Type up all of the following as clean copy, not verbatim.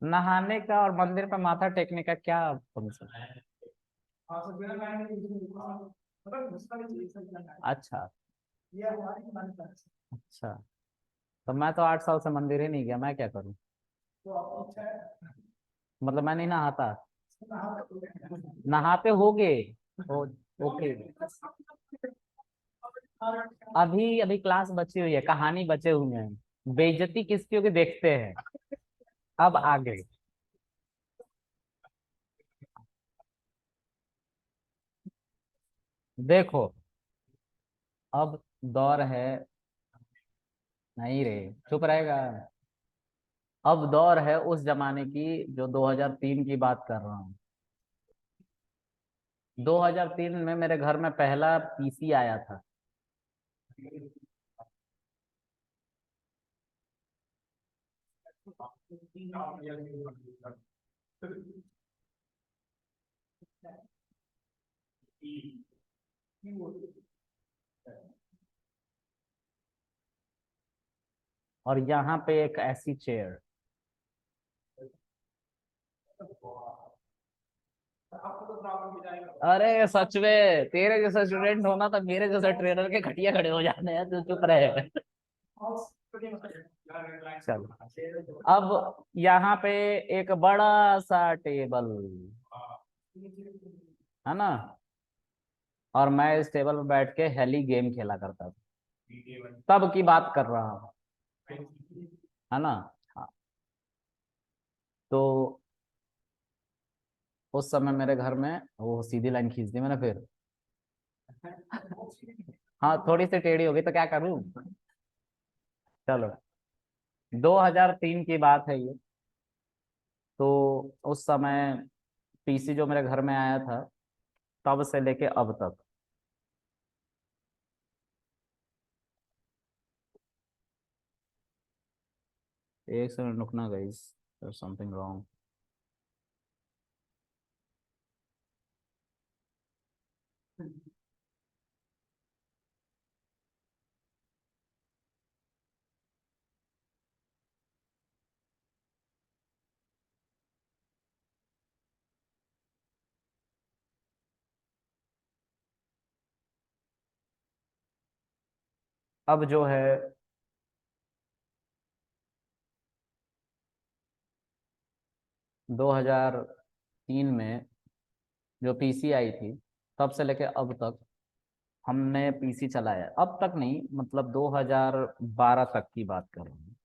नहाने का और मंदिर पे माथा टेकने का क्या फंक्शन? अच्छा। अच्छा, तो मैं तो 8 साल से मंदिर ही नहीं गया, मैं क्या करूं? मतलब मैं नहीं नहाता? नहाते होगे? ओ, ओके। अभी अभी क्लास बची हुई है, कहानी बचे हुए हैं, बेइज्जती किसकी होगी देखते हैं। अब आगे देखो, अब दौर है। नहीं रे, चुप रहेगा। अब दौर है उस जमाने की जो 2003 की बात कर रहा हूँ। 2003 में मेरे घर में पहला पीसी आया था। और यहाँ पे एक ऐसी चेयर। अरे सच में तेरे जैसा स्टूडेंट होना तो मेरे जैसा ट्रेनर के खटिया खड़े हो जाने हैं, तो चुप रहे। चलो, अब यहाँ पे एक बड़ा सा टेबल है ना, और मैं इस टेबल पर बैठ के हेली गेम खेला करता था। तब की बात कर रहा हूँ, है ना। हाँ, तो उस समय मेरे घर में वो सीधी लाइन खींच दी मैंने फिर। हाँ, थोड़ी सी टेढ़ी हो गई तो क्या करूं। चलो, 2003 की बात है ये। तो उस समय पीसी जो मेरे घर में आया था, तब से लेके अब तक। एक सेकंड रुकना गाइस, समथिंग रॉन्ग। अब जो है 2003 में जो पीसी आई थी, तब से लेके अब तक हमने पीसी चलाया। अब तक नहीं, मतलब 2012 तक की बात कर रहा हूँ।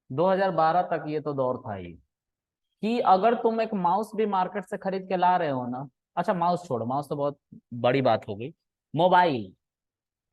2012 तक ये तो दौर था ही, कि अगर तुम एक माउस भी मार्केट से खरीद के ला रहे हो ना। अच्छा, माउस छोड़ो, माउस तो बहुत बड़ी बात हो गई। मोबाइल,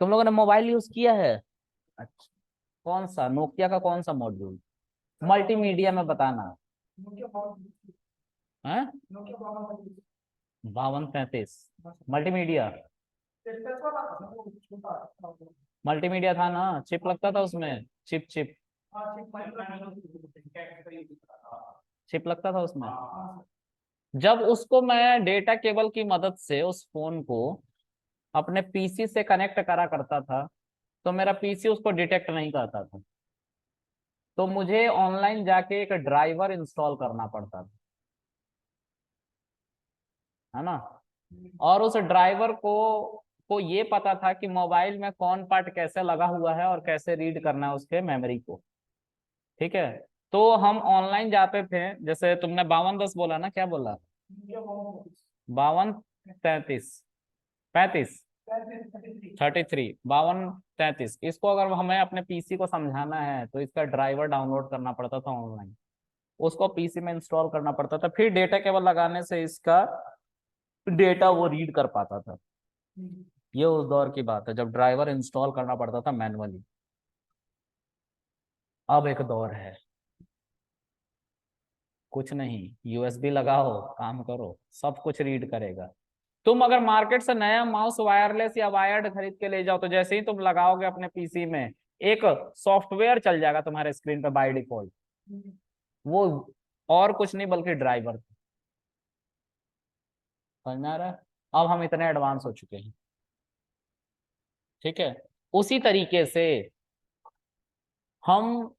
तुम लोगों ने मोबाइल यूज किया है? अच्छा, कौन सा, नोकिया का कौन सा मॉड्यूल? मल्टीमीडिया में बताना है। 5233 मल्टीमीडिया। मल्टीमीडिया था ना, चिप लगता था उसमें, चिप चिप। चिप लगता था उसमें। जब उसको मैं डेटा केबल की मदद से उस फोन को अपने पीसी से कनेक्ट करा करता था, तो मेरा पीसी उसको डिटेक्ट नहीं करता था। तो मुझे ऑनलाइन जाके एक ड्राइवर इंस्टॉल करना पड़ता था, है ना। और उस ड्राइवर को ये पता था कि मोबाइल में कौन पार्ट कैसे लगा हुआ है और कैसे रीड करना है उसके मेमोरी को। ठीक है। तो हम ऑनलाइन जाते थे, जैसे तुमने 5210 बोला ना, क्या बोला? 5233, 35, 33, 5233, इसको अगर हमें अपने पीसी को समझाना है तो इसका ड्राइवर डाउनलोड करना पड़ता था ऑनलाइन। उसको पीसी में इंस्टॉल करना पड़ता था, फिर डेटा केबल लगाने से इसका डेटा वो रीड कर पाता था। ये उस दौर की बात है जब ड्राइवर इंस्टॉल करना पड़ता था मैनुअली। अब एक दौर है, कुछ नहीं, यूएसबी लगाओ, काम करो, सब कुछ रीड करेगा। तुम अगर मार्केट से नया माउस वायरलेस या वायर्ड खरीद के ले जाओ, तो जैसे ही तुम लगाओगे अपने पीसी में, एक सॉफ्टवेयर चल जाएगा तुम्हारे स्क्रीन पे बाय डिफॉल्ट। वो और कुछ नहीं बल्कि ड्राइवर। समझ में आ रहा है? अब हम इतने एडवांस हो चुके हैं। ठीक है। उसी तरीके से हम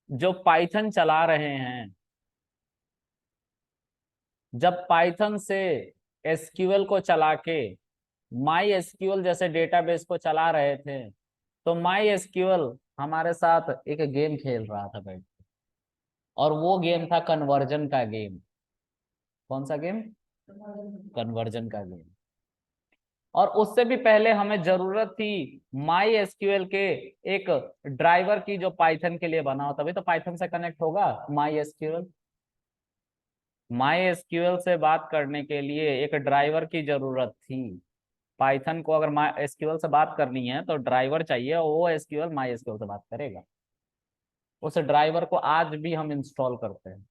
जो पाइथन चला रहे हैं, जब पाइथन से एसक्यूएल को चला के माई एसक्यूएल जैसे डेटाबेस को चला रहे थे, तो माई एसक्यूएल हमारे साथ एक गेम खेल रहा था बैठ के, और वो गेम था कन्वर्जन का गेम। कौन सा गेम? कन्वर्जन का गेम। और उससे भी पहले हमें जरूरत थी माई एसक्यूएल के एक ड्राइवर की, जो पाइथन के लिए बना हो, तभी तो पाइथन से कनेक्ट होगा माई एसक्यूएल। माई एसक्यूएल से बात करने के लिए एक ड्राइवर की जरूरत थी। पाइथन को अगर माई एसक्यूएल से बात करनी है तो ड्राइवर चाहिए, और वो एसक्यूएल माई एसक्यूएल से बात करेगा। उस ड्राइवर को आज भी हम इंस्टॉल करते हैं।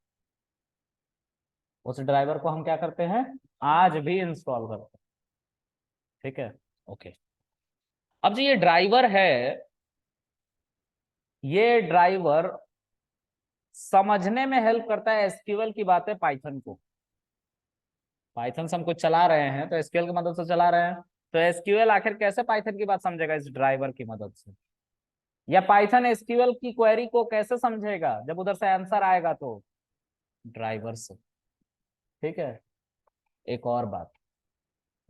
उस ड्राइवर को हम क्या करते हैं? आज भी इंस्टॉल करते हैं। ठीक है, ओके। अब जो ये ड्राइवर है, ये ड्राइवर समझने में हेल्प करता है एसक्यूएल की बातें पाइथन को। पाइथन से हम कुछ चला रहे हैं तो एसक्यूएल की मदद से चला रहे हैं, तो एसक्यूएल आखिर कैसे पाइथन की बात समझेगा? इस ड्राइवर की मदद से। या पाइथन एसक्यूएल की क्वेरी को कैसे समझेगा जब उधर से आंसर आएगा? तो ड्राइवर से। ठीक है, एक और बात,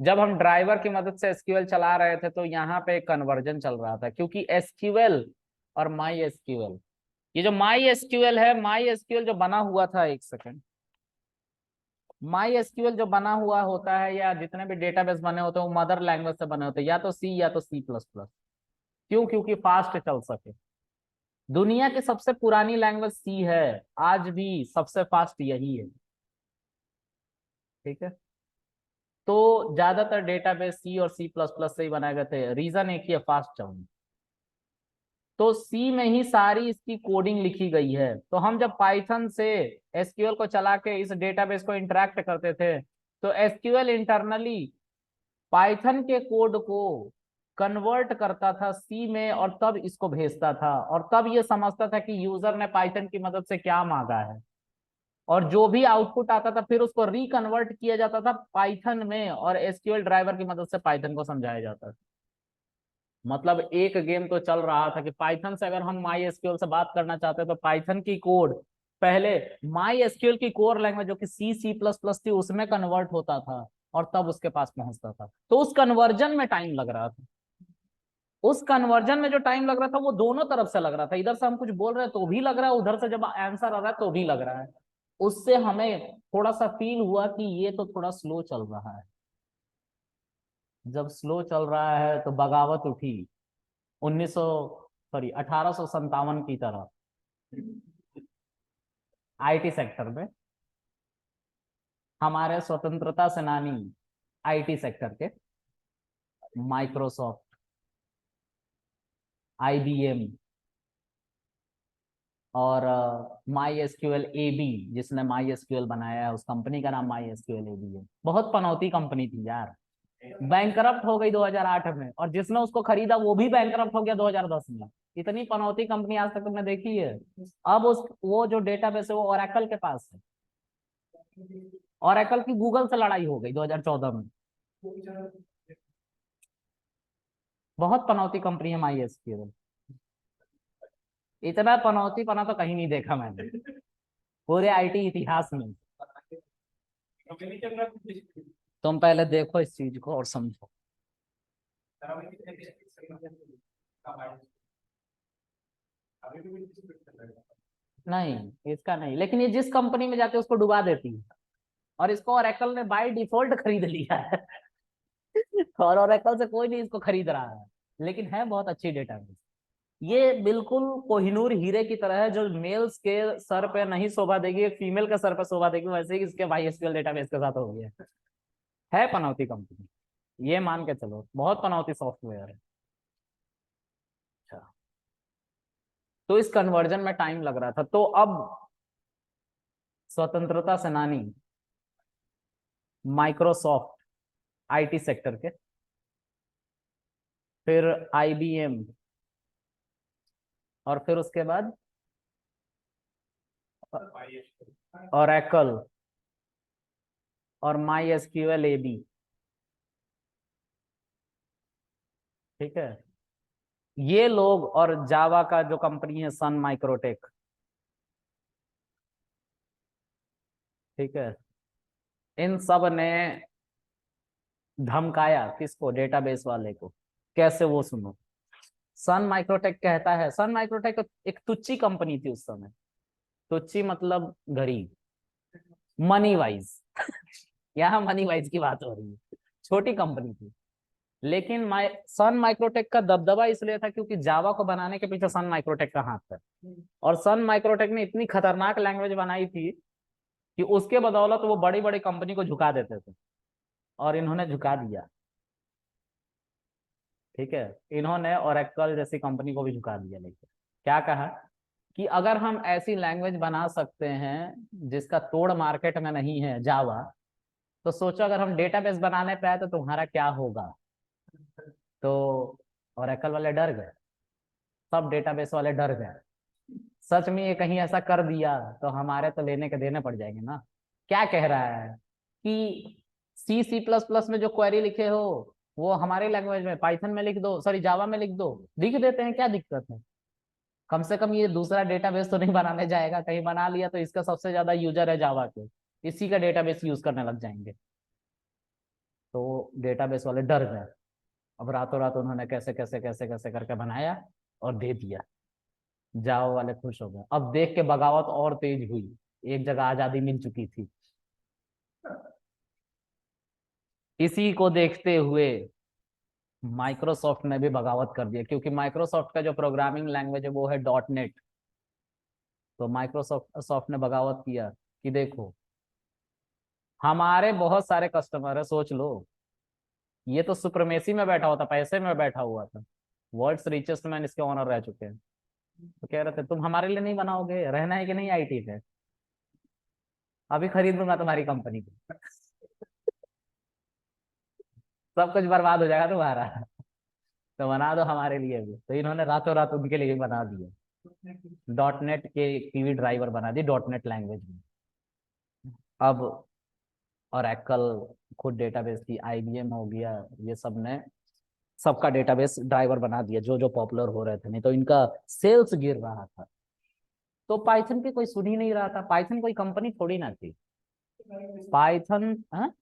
जब हम ड्राइवर की मदद से एसक्यूएल चला रहे थे तो यहाँ पे एक कन्वर्जन चल रहा था, क्योंकि एसक्यूएल और माई एसक्यूएल, ये जो माई एसक्यूएल है, माई एसक्यूएल जो बना हुआ था, एक सेकेंड, माई एसक्यूएल जो बना हुआ होता है, या जितने भी डेटाबेस बने होते हैं, वो मदर लैंग्वेज से बने होते हैं, या तो सी या तो सी प्लस प्लस। क्यों? क्योंकि फास्ट चल सके। दुनिया की सबसे पुरानी लैंग्वेज सी है, आज भी सबसे फास्ट यही है। ठीक है, तो ज्यादातर डेटाबेस सी और सी प्लस प्लस से ही बनाए गए थे। रीजन एक ही है, फास्ट चलना। तो सी में ही सारी इसकी कोडिंग लिखी गई है। तो हम जब पाइथन से एसक्यूएल को चला के इस डेटाबेस को इंटरेक्ट करते थे, तो एसक्यूएल इंटरनली पाइथन के कोड को कन्वर्ट करता था सी में, और तब इसको भेजता था, और तब ये समझता था कि यूजर ने पाइथन की मदद से क्या मांगा है, और जो भी आउटपुट आता था फिर उसको रिकन्वर्ट किया जाता था पाइथन में, और एसक्यूएल ड्राइवर की मदद से पाइथन को समझाया जाता था। मतलब एक गेम तो चल रहा था कि पाइथन से अगर हम माई एसक्यूएल से बात करना चाहते हैं तो पाइथन की कोड पहले माई एसक्यूएल की कोर लैंग्वेज जो कि सी सी प्लस प्लस थी उसमें कन्वर्ट होता था, और तब उसके पास पहुंचता था। तो उस कन्वर्जन में टाइम लग रहा था। उस कन्वर्जन में जो टाइम लग रहा था वो दोनों तरफ से लग रहा था। इधर से हम कुछ बोल रहे हैं तो भी लग रहा है, उधर से जब आंसर आ रहा है तो भी लग रहा है। उससे हमें थोड़ा सा फील हुआ कि ये तो थोड़ा स्लो चल रहा है। जब स्लो चल रहा है तो बगावत उठी 1857 की तरह आईटी सेक्टर में। हमारे स्वतंत्रता सेनानी आईटी सेक्टर के, माइक्रोसॉफ्ट, आईबीएम, और माई एसक्यूएल एबी, जिसने माई एसक्यूएल बनाया है, उस कंपनी का नाम माई एसक्यूएल एबी है। बहुत पनौती कंपनी थी यार, बैंकरप्ट हो गई 2008 में, और जिसने उसको खरीदा वो भी बैंकरप्ट हो गया 2010 में। इतनी पनौती कंपनी आज तक तुमने देखी है? अब उस वो जो डेटाबेस है वो ओरेकल के पास है। ओरेकल की गूगल से लड़ाई हो गई 2014 में। बहुत पनौती कंपनी है माई एसक्यूएल। इतना पनौती पना तो कहीं नहीं देखा मैंने पूरे आईटी इतिहास में। तुम पहले देखो इस चीज को और समझो। नहीं, इसका नहीं, लेकिन ये जिस कंपनी में जाके उसको डुबा देती है, और इसको ओरेकल ने बाय डिफॉल्ट खरीद लिया है और ओरेकल से कोई नहीं इसको खरीद रहा है, लेकिन है बहुत अच्छी डेटाबेस। ये बिल्कुल कोहिनूर हीरे की तरह है, जो मेल्स के सर पे नहीं शोभा देगी, एक फीमेल के सर पे शोभा देगी, वैसे ही इसके माई एसक्यूएल डेटाबेस के साथ हो गया है पनौती कंपनी। ये मान के चलो, बहुत पनौती सॉफ्टवेयर है। अच्छा, तो इस कन्वर्जन में टाइम लग रहा था। तो अब स्वतंत्रता सेनानी माइक्रोसॉफ्ट आईटी सेक्टर के, फिर आईबीएम, और फिर उसके बाद ओरेकल, और माई एसक्यूएल एबी। ठीक है, ये लोग और जावा का जो कंपनी है सन माइक्रोटेक, ठीक है, इन सब ने धमकाया किसको, डेटाबेस वाले को। कैसे, वो सुनो। सन माइक्रोटेक कहता है, सन माइक्रोटेक एक तुच्ची कंपनी थी उस समय। तुच्ची मतलब गरीब, मनी वाइज यहाँ मनी वाइज की बात हो रही है, छोटी कंपनी थी। लेकिन सन माइक्रोटेक का दबदबा इसलिए था क्योंकि जावा को बनाने के पीछे सन माइक्रोटेक का हाथ था। और सन माइक्रोटेक ने इतनी खतरनाक लैंग्वेज बनाई थी कि उसके बदौलत वो बड़ी बड़ी कंपनी को झुका देते थे, और इन्होंने झुका दिया। ठीक है, इन्होंने ओरेकल जैसी कंपनी को भी झुका दिया। लेकिन क्या कहा कि अगर हम ऐसी लैंग्वेज बना सकते हैं जिसका तोड़ मार्केट में नहीं है, जावा, तो सोचो अगर हम डेटाबेस बनाने पे आए तो तुम्हारा क्या होगा। तो ओरेकल वाले डर गए, सब डेटाबेस वाले डर गए। सच में ये कहीं ऐसा कर दिया तो हमारे तो लेने के देने पड़ जाएंगे ना। क्या कह रहा है कि C++ में जो क्वेरी लिखे हो वो हमारे लैंग्वेज में, पाइथन में लिख दो, सॉरी जावा में लिख दो, लिख देते हैं, क्या दिक्कत है। कम से कम ये दूसरा डेटाबेस तो नहीं बनाने जाएगा, कहीं बना लिया तो इसका सबसे ज्यादा यूजर है जावा के, इसी का डेटाबेस यूज करने लग जाएंगे। तो डेटाबेस वाले डर गए। अब रातों रात उन्होंने कैसे कैसे कैसे कैसे करके बनाया और दे दिया। जावा वाले खुश हो गए। अब देख के बगावत और तेज हुई, एक जगह आजादी मिल चुकी थी। इसी को देखते हुए माइक्रोसॉफ्ट ने भी बगावत कर दिया, क्योंकि माइक्रोसॉफ्ट का जो प्रोग्रामिंग लैंग्वेज है वो है डॉट नेट। तो माइक्रोसॉफ्ट सॉफ्ट ने बगावत किया कि देखो, हमारे बहुत सारे कस्टमर है, सोच लो, ये तो सुप्रीमेसी में बैठा हुआ था, पैसे में बैठा हुआ था, वर्ल्ड्स रिचेस्ट मैन इसके ऑनर रह चुके हैं। तो कह रहे थे तुम हमारे लिए नहीं बनाओगे, रहना है कि नहीं आईटी पे, अभी खरीद लूंगा तुम्हारी कंपनी को, सब कुछ बर्बाद हो जाएगा तुम्हारा, तो बना दो हमारे लिए भी। तो इन्होंने रातों रात उनके लिए भी बना दिए, डॉट नेट के कीवी ड्राइवर बना दी डॉट नेट लैंग्वेज में। अब ओरेकल खुद डेटाबेस की, आईबीएम हो गया, ये सब ने सबका डेटाबेस ड्राइवर बना दिया जो जो पॉपुलर हो रहे थे, नहीं तो इनका सेल्स गिर रहा था। तो पाइथन पे कोई सुन ही नहीं रहा था, पाइथन कोई कंपनी थोड़ी ना थी। पाइथन, हाँ,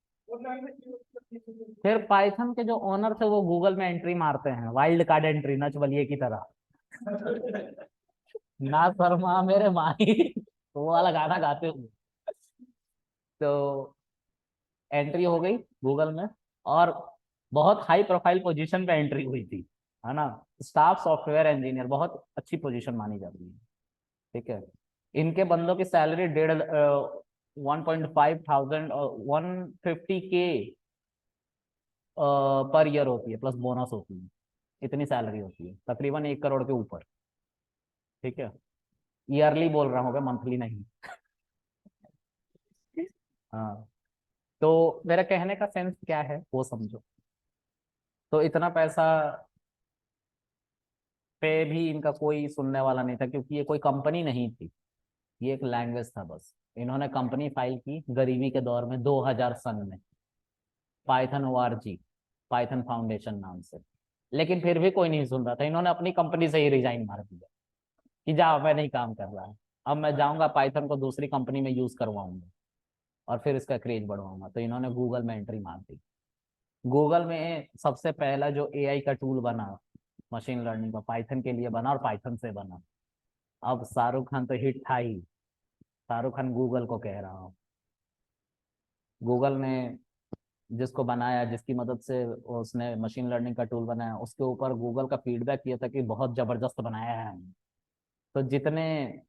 फिर पाइथन के जो ओनर थे वो गूगल में एंट्री मारते हैं, wild card entry, Nach Baliye की तरह, ना शर्मा मेरे माही, वो वाला गाना गाते हुए। तो एंट्री हो गई गूगल में, और बहुत हाई प्रोफाइल पोजीशन पे एंट्री हुई थी, है ना। स्टाफ सॉफ्टवेयर इंजीनियर, बहुत अच्छी पोजीशन मानी जाती है। ठीक है, इनके बंदों की सैलरी 1.5 थाउजेंड और 150K पर ईयर होती है, प्लस बोनस होती है। इतनी सैलरी होती है, तकरीबन 1 करोड़ के ऊपर। ठीक है, ईयरली बोल रहा हूँ, मंथली नहीं। हाँ, तो मेरा कहने का सेंस क्या है वो समझो। तो इतना पैसा पे भी इनका कोई सुनने वाला नहीं था, क्योंकि ये कोई कंपनी नहीं थी, ये एक लैंग्वेज था बस। इन्होंने कंपनी फाइल की गरीबी के दौर में 2000 सन में, पाइथन ORG, पाइथन फाउंडेशन नाम से। लेकिन फिर भी कोई नहीं सुन रहा था, इन्होंने अपनी कंपनी से ही रिजाइन मार दिया कि जा, मैं नहीं काम कर रहा है, अब मैं जाऊंगा पाइथन को दूसरी कंपनी में यूज करवाऊंगा और फिर इसका क्रेज बढ़वाऊंगा। तो इन्होंने गूगल में एंट्री मार दी। गूगल में सबसे पहला जो एआई का टूल बना मशीन लर्निंग का, पाइथन के लिए बना और पाइथन से बना। अब शाहरुख खान तो हिट था ही, शाहरुख खान गूगल को कह रहा हूँ। गूगल ने जिसको बनाया, जिसकी मदद से उसने मशीन लर्निंग का टूल बनाया, उसके ऊपर गूगल का फीडबैक किया था कि बहुत जबरदस्त बनाया है हमने। तो जितने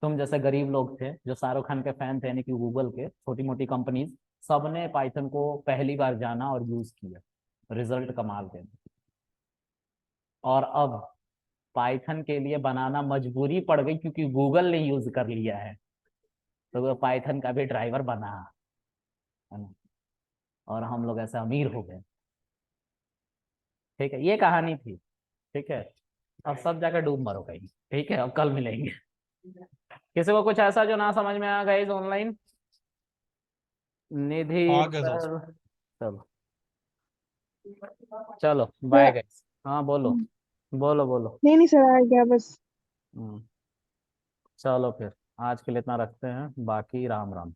तुम जैसे गरीब लोग थे जो शाहरुख खान के फैन थे, यानी कि गूगल के छोटी मोटी कंपनीज, सबने पाइथन को पहली बार जाना और यूज किया, रिजल्ट कमाल थे। और अब पाइथन के लिए बनाना मजबूरी पड़ गई क्योंकि गूगल ने यूज कर लिया है, तो वो पाइथन का भी ड्राइवर बना, है ना। और हम लोग ऐसे अमीर हो गए। ठीक है, ये कहानी थी। ठीक है, अब सब जाकर डूब मरो कहीं। ठीक है, अब कल मिलेंगे। किसी को कुछ ऐसा जो ना समझ में आ गई ऑनलाइन? निधि आ गया सर। सर, चलो, चलो बाय गाइस। हाँ बोलो। बोलो बोलो। नहीं नहीं सर, आ गया बस। हम्म, चलो फिर आज के लिए इतना रखते हैं, बाकी राम राम।